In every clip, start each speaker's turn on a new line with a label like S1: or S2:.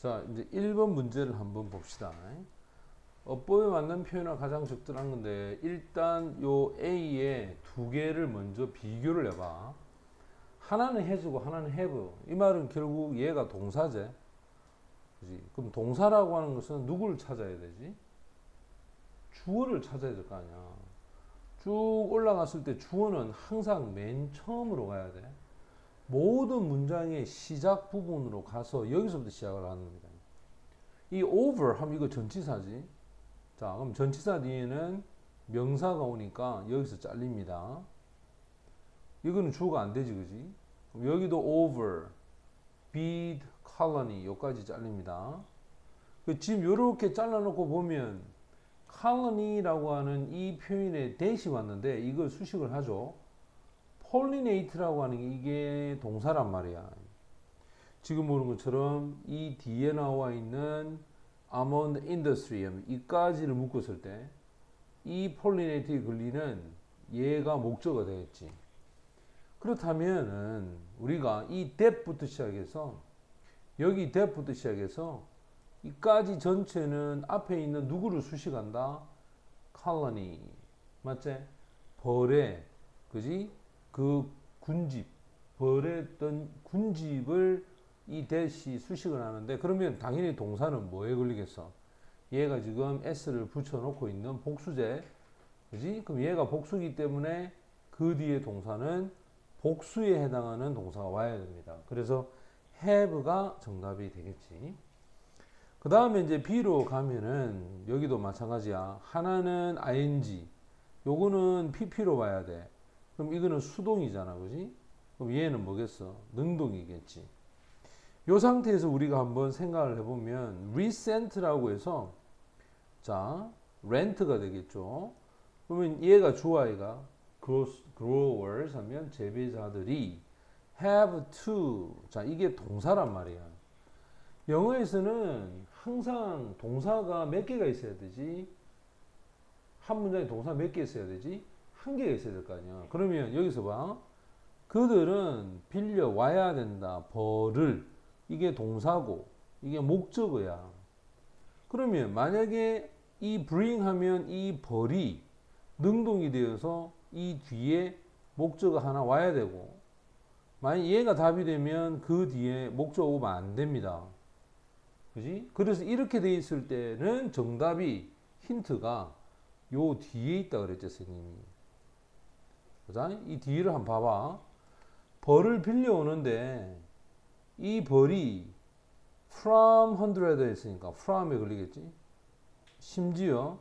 S1: 자, 이제 1번 문제를 한번 봅시다. 어법에 맞는 표현은 가장 적절한 건데, 일단 요 A에 두 개를 먼저 비교를 해봐. 하나는 해주고 하나는 have. 이 말은 결국 얘가 동사제. 그지? 그럼 동사라고 하는 것은 누구를 찾아야 되지? 주어를 찾아야 될 거 아니야. 쭉 올라갔을 때 주어는 항상 맨 처음으로 가야 돼. 모든 문장의 시작 부분으로 가서 여기서부터 시작을 하는 겁니다. 이 over 하면 이거 전치사지. 자, 그럼 전치사 뒤에는 명사가 오니까 여기서 잘립니다. 이거는 주어가 안 되지, 그지? 그럼 여기도 over, bid, colony 여기까지 잘립니다. 지금 이렇게 잘라놓고 보면 colony라고 하는 이 표현에 대시 왔는데 이걸 수식을 하죠. pollinate라고 하는 게 이게 동사란 말이야. 지금 보는 것처럼 이 뒤에 나와 있는 almond industry 이까지를 묶었을 때 이 pollinate에 걸리는 얘가 목적어가 되겠지. 그렇다면은 우리가 이 that부터 시작해서 여기 that부터 시작해서 이까지 전체는 앞에 있는 누구를 수식한다? colony 맞지? 벌에 그지? 그 군집 벌했던 군집을 이 that이 수식을 하는데 그러면 당연히 동사는 뭐에 걸리겠어? 얘가 지금 s를 붙여놓고 있는 복수제 그지? 그럼 얘가 복수기 때문에 그 뒤에 동사는 복수에 해당하는 동사가 와야 됩니다. 그래서 have가 정답이 되겠지. 그 다음에 이제 B로 가면은 여기도 마찬가지야. 하나는 ing, 요거는 pp로 봐야 돼. 그럼 이거는 수동이잖아, 그지? 그럼 얘는 뭐겠어? 능동이겠지. 요 상태에서 우리가 한번 생각을 해보면 recent라고 해서 자 rent가 되겠죠. 그러면 얘가 주어이가 growers 하면 재배자들이 have to 자 이게 동사란 말이야. 영어에서는 항상 동사가 몇 개가 있어야 되지? 한 문장에 동사 몇 개 있어야 되지? 한 개가 있어야 될 거 아니야. 그러면 여기서 봐. 그들은 빌려 와야 된다. 벌을. 이게 동사고 이게 목적어야. 그러면 만약에 이 bring 하면 이 벌이 능동이 되어서 이 뒤에 목적어 하나 와야 되고 만약 얘가 답이 되면 그 뒤에 목적어 오면 안 됩니다. 그지? 그래서 이렇게 돼 있을 때는 정답이 힌트가 요 뒤에 있다 그랬죠, 선생님이. 자, 이 뒤를 한번 봐봐. 벌을 빌려오는데 이 벌이 from 100에 있으니까 from에 걸리겠지. 심지어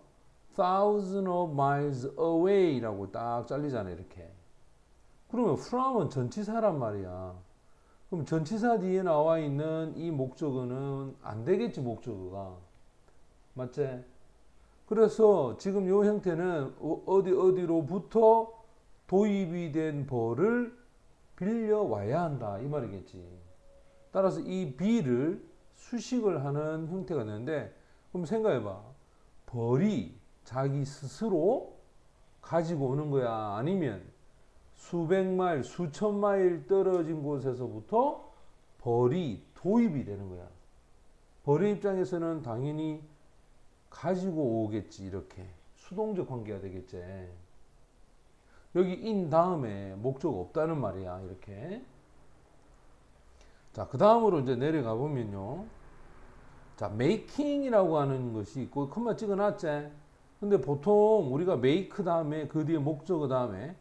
S1: thousand of miles away 라고 딱 잘리잖아, 이렇게. 그러면 from은 전치사란 말이야. 그럼 전치사 뒤에 나와 있는 이 목적어는 안 되겠지, 목적어가. 맞지? 그래서 지금 이 형태는 어디로부터 도입이 된 벌을 빌려와야 한다. 이 말이겠지. 따라서 이 be를 수식을 하는 형태가 되는데, 그럼 생각해봐. 벌이 자기 스스로 가지고 오는 거야? 아니면 수백 마일, 수천 마일 떨어진 곳에서부터 벌이 도입이 되는 거야. 벌의 입장에서는 당연히 가지고 오겠지, 이렇게. 수동적 관계가 되겠지. 여기 in 다음에 목적 없다는 말이야, 이렇게. 자, 그 다음으로 이제 내려가 보면요. 자, making이라고 하는 것이 있고, 큰말 찍어 놨지? 근데 보통 우리가 make 다음에 그 뒤에 목적어 다음에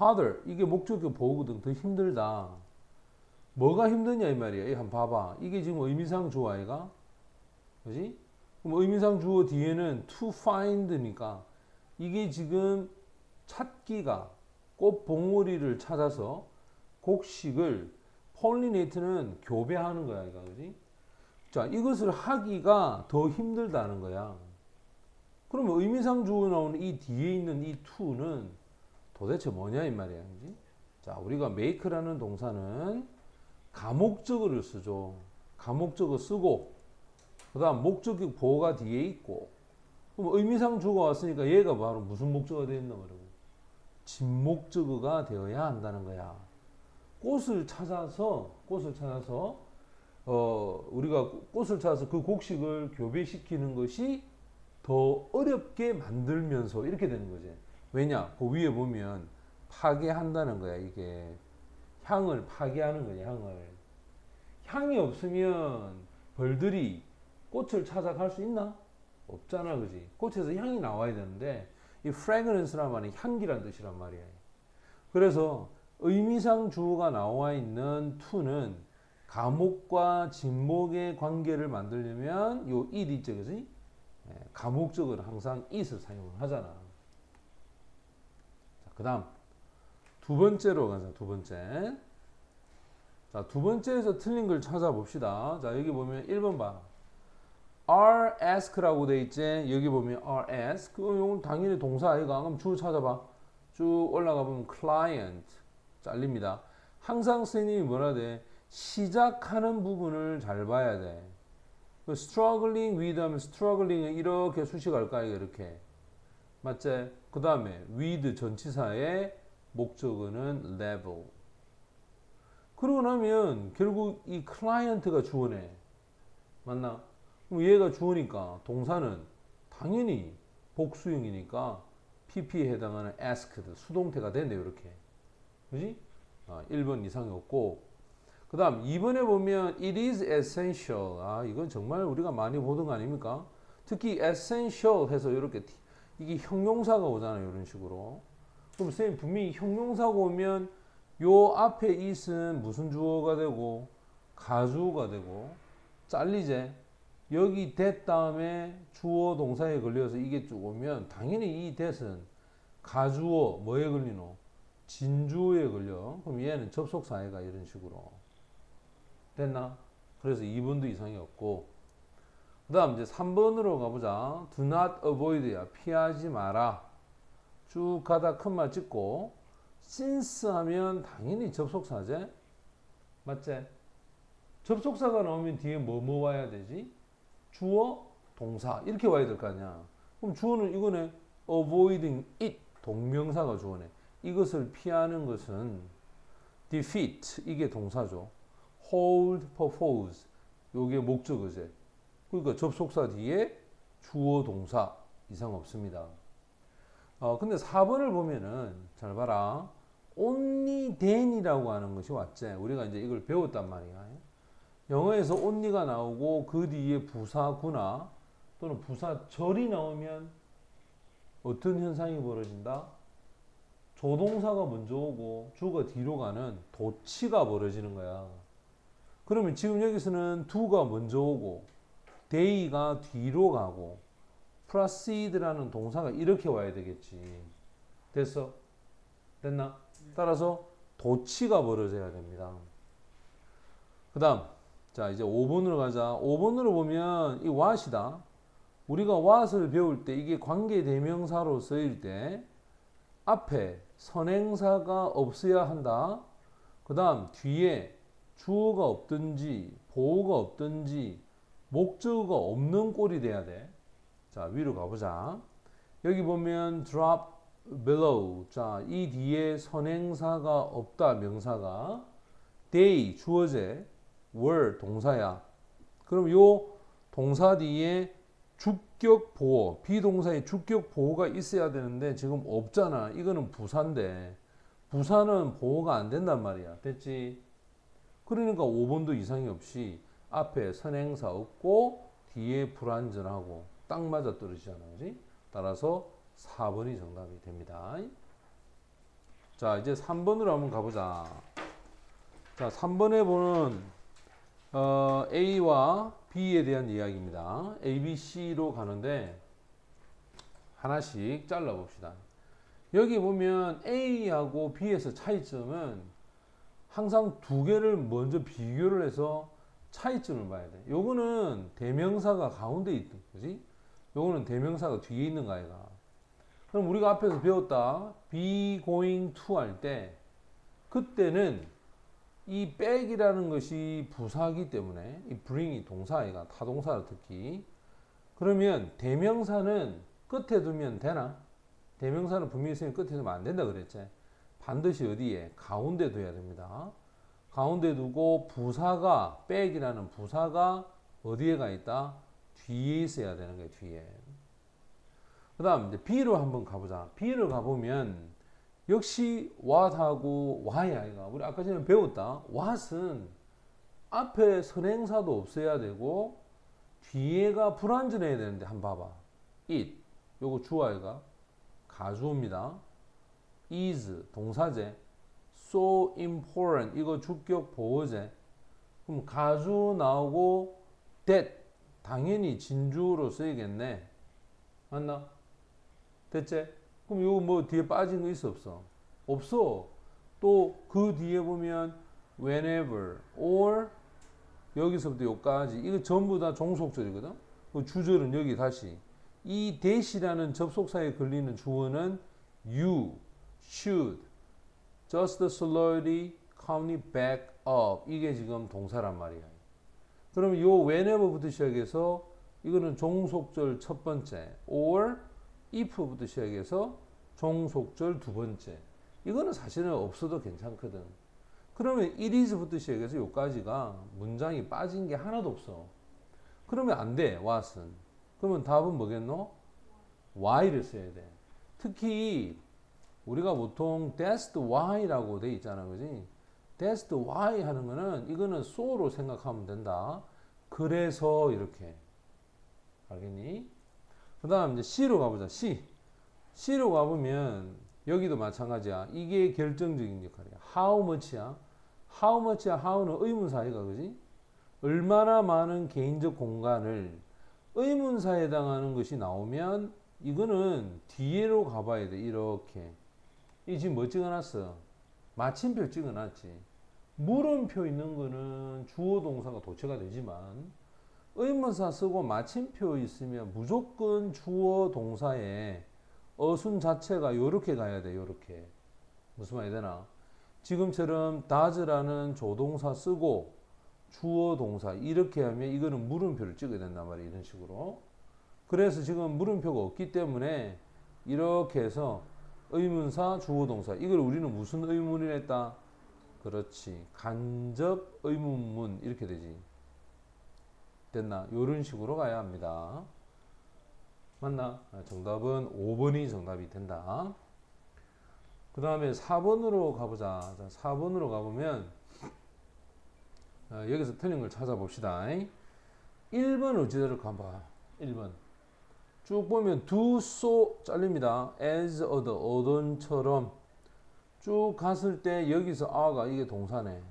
S1: harder 이게 목적어 보거든. 더 힘들다. 뭐가 힘드냐 이 말이야. 이 한번 봐봐. 이게 지금 의미상 주어 아이가? 그지? 그럼 의미상 주어 뒤에는 to find니까 이게 지금 찾기가 꽃 봉오리를 찾아서 곡식을 pollinate는 교배하는 거야, 이거 그지? 자, 이것을 하기가 더 힘들다는 거야. 그러면 의미상 주어 나오는 이 뒤에 있는 이 to는 도대체 뭐냐 이 말이야, 그지? 자, 우리가 make라는 동사는 가목적어를 쓰죠. 가목적어 쓰고 그다음 목적격 보호가 뒤에 있고 그럼 의미상 주어가 왔으니까 얘가 바로 무슨 목적어가 되어 있나 말이고 진목적어가 되어야 한다는 거야. 꽃을 찾아서 우리가 꽃을 찾아서 그 곡식을 교배시키는 것이 더 어렵게 만들면서 이렇게 되는 거지. 왜냐? 그 위에 보면 파괴한다는 거야. 이게 향을 파괴하는 거야. 향이 없으면 벌들이 꽃을 찾아갈 수 있나? 없잖아, 그지? 꽃에서 향이 나와야 되는데 이 fragrance란 말이 향기란 뜻이란 말이야. 그래서 의미상 주어가 나와 있는 to는 가목과 진목의 관계를 만들려면 요 it 있죠, 그지? 가목적으로 항상 it을 사용을 하잖아. 그 다음 두 번째로 가자. 두 번째. 자, 두 번째에서 틀린 걸 찾아봅시다. 자, 여기 보면 1번 봐. are ask라고 돼 있지. 여기 보면 are ask. 이건 당연히 동사 아이가. 그럼 주 찾아봐. 쭉 올라가 보면 client 잘립니다. 항상 선생님이 뭐라 돼? 시작하는 부분을 잘 봐야 돼. struggling with 하면 struggling은 이렇게 수식할까? 이렇게. 맞지? 그 다음에 with 전치사의 목적어는 level. 그러고 나면 결국 이 클라이언트가 주어네. 맞나? 그럼 얘가 주어니까 동사는 당연히 복수형이니까 PP에 해당하는 asked 수동태가 된대요. 이렇게. 그지? 1번 이상이 없고. 그 다음 2번에 보면 it is essential. 이건 정말 우리가 많이 보던 거 아닙니까? 특히 essential 해서 이렇게 이게 형용사가 오잖아요. 이런 식으로. 그럼 선생님 분명히 형용사가 오면 요 앞에 it은 무슨 주어가 되고 가주어가 되고 잘리제. 여기 that 다음에 주어 동사에 걸려서 이게 쭉 오면 당연히 이 that은 가주어 뭐에 걸리노? 진주어에 걸려. 그럼 얘는 접속사회가 이런 식으로 됐나? 그래서 2번도 이상이 없고. 그 다음 이제 3번으로 가보자. do not avoid야. 피하지 마라. 쭉 가다 큰 말 찍고 since 하면 당연히 접속사제. 맞지? 접속사가 나오면 뒤에 뭐 와야 되지? 주어, 동사 이렇게 와야 될 거 아니야. 그럼 주어는 이거네. avoiding it 동명사가 주어네. 이것을 피하는 것은 defeat 이게 동사죠. hold, purpose 요게 목적어제. 그러니까 접속사 뒤에 주어, 동사 이상 없습니다. 근데 4번을 보면은 잘 봐라. only then이라고 하는 것이 왔지. 우리가 이제 이걸 배웠단 말이야. 영어에서 only가 나오고 그 뒤에 부사구나 또는 부사절이 나오면 어떤 현상이 벌어진다? 조동사가 먼저 오고 주가 뒤로 가는 도치가 벌어지는 거야. 그러면 지금 여기서는 do가 먼저 오고 they가 뒤로 가고 proceed라는 동사가 이렇게 와야 되겠지. 됐어? 됐나? 따라서 도치가 벌어져야 됩니다. 그 다음 자 이제 5번으로 가자. 5번으로 보면 이 what이다. 우리가 what을 배울 때 이게 관계대명사로 쓰일 때 앞에 선행사가 없어야 한다. 그 다음 뒤에 주어가 없든지 보어가 없든지 목적어가 없는 꼴이 돼야 돼. 자 위로 가보자. 여기 보면 drop below. 자 이 뒤에 선행사가 없다. 명사가 they 주어제 were 동사야. 그럼 요 동사 뒤에 주격 보어 비동사의 주격 보어가 있어야 되는데 지금 없잖아. 이거는 부사인데 부사는 보어가 안 된단 말이야. 됐지? 그러니까 5번도 이상이 없이 앞에 선행사 없고 뒤에 불완전하고 딱 맞아 떨어지잖아. 그지? 따라서 4번이 정답이 됩니다. 자 이제 3번으로 한번 가보자. 자 3번에 보는 A와 B에 대한 이야기입니다. A, B, C로 가는데 하나씩 잘라봅시다. 여기 보면 A하고 B에서 차이점은 항상 두 개를 먼저 비교를 해서 차이점을 봐야 돼. 요거는 대명사가 가운데 있던 거지. 요거는 대명사가 뒤에 있는 거 아이가. 그럼 우리가 앞에서 배웠다. be going to 할 때 그때는 이 back이라는 것이 부사이기 때문에 이 bring이 동사이가 타동사로 특히 그러면 대명사는 끝에 두면 되나? 대명사는 분명히 있으면 끝에 두면 안 된다 그랬지. 반드시 어디에? 가운데 둬야 됩니다. 가운데 두고 부사가 백이라는 부사가 어디에 가 있다? 뒤에 있어야 되는 거예요. 뒤에. 그 다음 이제 B로 한번 가보자. B를 가보면 역시 what하고 why 아이가 우리 아까 전에 배웠다. what은 앞에 선행사도 없어야 되고 뒤에가 불완전해야 되는데 한번 봐봐. it 요거 주어이가 가주어입니다. is 동사제. so important 이거 주격 보어제. 그럼 가주 나오고 that 당연히 진주로 쓰이겠네. 맞나? 됐지? 그럼 요거 뭐 뒤에 빠진 거 있어 없어? 없어. 또 그 뒤에 보면 whenever or 여기서부터 여기까지 이거 전부 다 종속절이거든. 그 주절은 여기 다시 이 that이라는 접속사에 걸리는 주어는 you, should, just slowly coming back up 이게 지금 동사란 말이야. 그럼 요 whenever부터 시작해서 이거는 종속절 첫 번째 or if부터 시작해서 종속절 두 번째 이거는 사실은 없어도 괜찮거든. 그러면 it is부터 시작해서 여기까지가 문장이 빠진 게 하나도 없어. 그러면 안 돼. what은. 그러면 답은 뭐겠노? why를 써야 돼. 특히 우리가 보통 that's why라고 돼 있잖아. 그지? that's why 하는 거는 이거는 so로 생각하면 된다. 그래서 이렇게. 알겠니? 그 다음 이제 C로 가보자. C로 가보면 여기도 마찬가지야. 이게 결정적인 역할이야. how much야. how much야. how는 의문사이가 그지? 얼마나 많은 개인적 공간을 의문사에 해당하는 것이 나오면 이거는 뒤로 가봐야 돼. 이렇게. 이 지금 뭐 찍어놨어? 마침표 찍어놨지. 물음표 있는 거는 주어 동사가 도체가 되지만 의문사 쓰고 마침표 있으면 무조건 주어 동사에 어순 자체가 요렇게 가야 돼. 요렇게. 무슨 말이 되나? 지금처럼 does라는 조동사 쓰고 주어 동사 이렇게 하면 이거는 물음표를 찍어야 된단 말이야. 이런 식으로. 그래서 지금 물음표가 없기 때문에 이렇게 해서 의문사 주어 동사 이걸 우리는 무슨 의문을 했다? 그렇지. 간접 의문문 이렇게 되지. 됐나? 이런 식으로 가야 합니다. 맞나? 정답은 5번이 정답이 된다. 그 다음에 4번으로 가보자. 자, 4번으로 가보면 여기서 틀린 걸 찾아봅시다. 1번 어찌대로 가봐. 1번 쭉 보면 do, so 잘립니다. as, other, 어던처럼 쭉 갔을 때 여기서 a가 이게 동사네.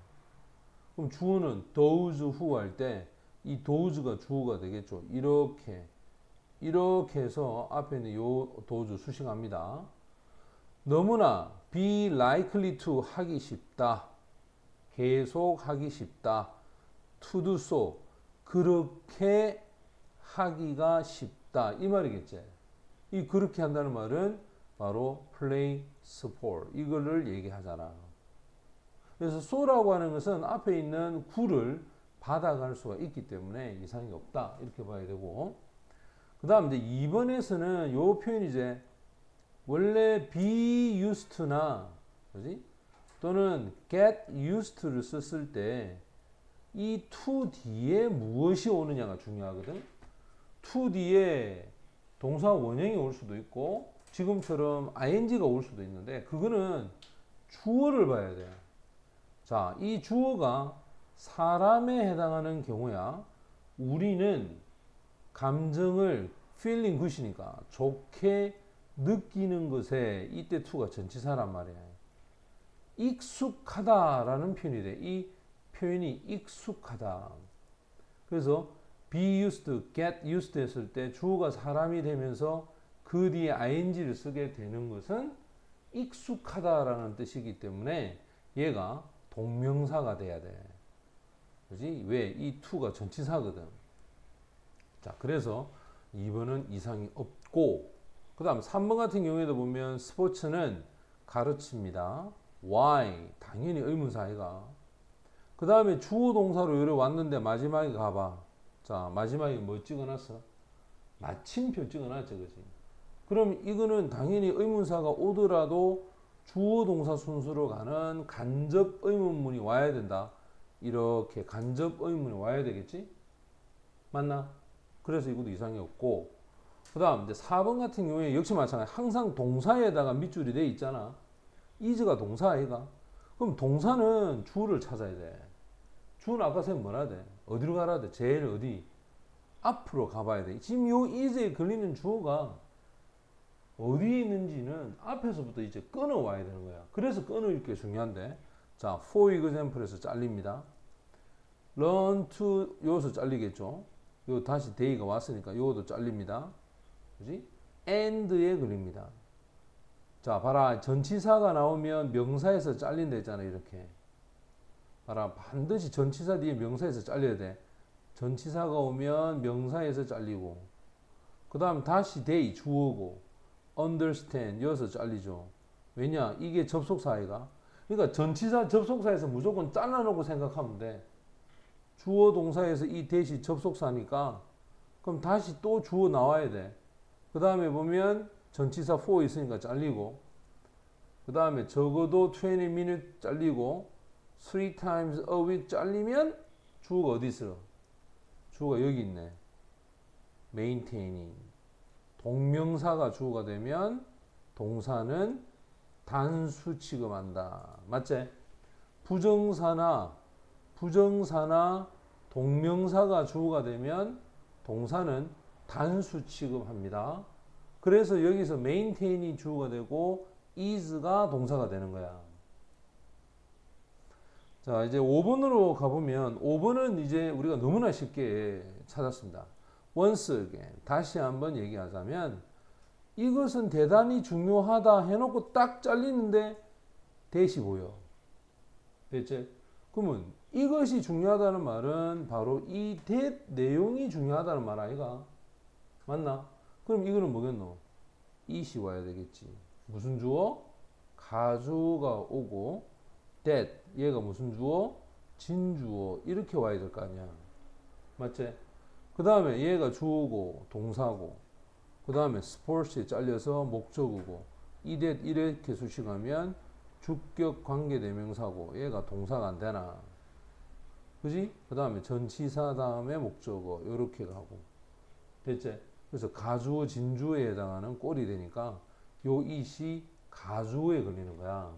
S1: 그럼 주어는 those who 할 때 이 those가 주어가 되겠죠. 이렇게 해서 앞에 있는 요 those 수식합니다. 너무나 be likely to 하기 쉽다. 계속 하기 쉽다. to do so 그렇게 하기가 쉽다. 이 말이겠지. 이 그렇게 한다는 말은 바로 play sport 이거를 얘기하잖아. 그래서 so라고 하는 것은 앞에 있는 구를 받아갈 수가 있기 때문에 이상이 없다. 이렇게 봐야 되고. 그 다음 이제 2번에서는 요 표현이 이제 원래 be used to나 그지? 또는 get used to를 썼을 때 이 to 뒤에 무엇이 오느냐가 중요하거든. to 뒤에 동사 원형이 올 수도 있고 지금처럼 ing가 올 수도 있는데 그거는 주어를 봐야 돼. 자, 이 주어가 사람에 해당하는 경우야. 우리는 감정을 feeling good이니까 좋게 느끼는 것에 이때 to가 전치사란 말이야. 익숙하다라는 표현이 돼. 이 표현이 익숙하다. 그래서 be used to, get used to 했을 때 주어가 사람이 되면서 그 뒤에 ing를 쓰게 되는 것은 익숙하다라는 뜻이기 때문에 얘가 동명사가 돼야 돼. 그지? 왜? 이 to가 전치사거든. 자, 그래서 2번은 이상이 없고, 그 다음 3번 같은 경우에도 보면 스포츠는 가르칩니다. why? 당연히 의문사이가. 그 다음에 주어 동사로 요래 왔는데 마지막에 가봐. 자, 마지막에 뭐 찍어놨어? 마침표 찍어놨죠. 그지? 그럼 이거는 당연히 의문사가 오더라도 주어 동사 순서로 가는 간접 의문문이 와야 된다. 이렇게 간접 의문문이 와야 되겠지? 맞나? 그래서 이것도 이상이 없고, 그 다음 이제 4번 같은 경우에 역시 마찬가지. 항상 동사에다가 밑줄이 돼 있잖아. is가 동사 아이가? 그럼 동사는 주어를 찾아야 돼. 주어는 아까 선생님 뭐라 돼? 어디로 가라 돼? 제일 어디? 앞으로 가봐야 돼. 지금 요 is에 걸리는 주어가 어디에 있는지는 앞에서부터 이제 끊어와야 되는 거야. 그래서 끊어일 게 중요한데. 자, for example에서 잘립니다. learn to, 여기서 잘리겠죠. 요 다시 day가 왔으니까 요것도 잘립니다. 그지? and에 걸립니다. 자, 봐라. 전치사가 나오면 명사에서 잘린다 했잖아, 이렇게. 봐라. 반드시 전치사 뒤에 명사에서 잘려야 돼. 전치사가 오면 명사에서 잘리고, 그 다음 다시 they, 주어고, understand, 여기서 잘리죠. 왜냐? 이게 접속사이가. 그러니까 전치사 접속사에서 무조건 잘라놓고 생각하면 돼. 주어 동사에서 이 대시 접속사니까, 그럼 다시 또 주어 나와야 돼. 그 다음에 보면 전치사 for 있으니까 잘리고, 그 다음에 적어도 20 minute 잘리고, 3 times a week 잘리면 주어가 어디 있어? 주어가 여기 있네. maintaining. 동명사가 주어가 되면 동사는 단수 취급한다. 맞지? 부정사나 동명사가 주어가 되면 동사는 단수 취급합니다. 그래서 여기서 maintain이 주어가 되고 is가 동사가 되는 거야. 자, 이제 5번으로 가보면 5번은 이제 우리가 너무나 쉽게 찾았습니다. once again, 다시 한번 얘기하자면 이것은 대단히 중요하다 해놓고 딱 잘리는데 대시 보여. 됐지? 그러면 이것이 중요하다는 말은 바로 이 that 내용이 중요하다는 말 아이가? 맞나? 그럼 이거는 뭐겠노? it이 와야 되겠지. 무슨 주어? 가주어가 오고 that, 얘가 무슨 주어? 진주어. 이렇게 와야 될 거 아니야. 맞지? 그 다음에 얘가 주어고 동사고, 그 다음에 sports에 잘려서 목적어고, 이 that 이렇게 수식하면 주격 관계대명사고, 얘가 동사가 안 되나? 그지? 그 다음에 전치사 다음에 목적어 요렇게 가고. 됐지? 그래서 가주어 진주어에 해당하는 꼴이 되니까 요 it이 가주어에 걸리는 거야.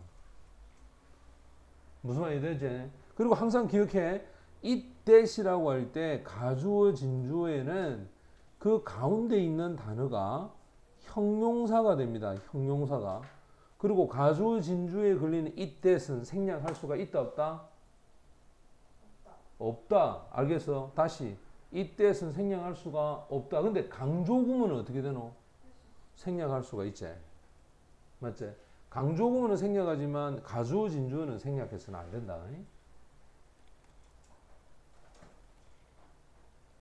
S1: 무슨 말이 되지? 그리고 항상 기억해. it that이라고 할 때 가주어 진주어에는 그 가운데 있는 단어가 형용사가 됩니다. 형용사가. 그리고 가주어 진주어에 걸리는 it that은 생략할 수가 있다 없다? 없다. 알겠어? 다시. it that은 생략할 수가 없다. 근데 강조구문은 어떻게 되노? 생략할 수가 있지. 맞지? 강조구문은 생략하지만 가주어 진주어는 생략해서는 안 된다.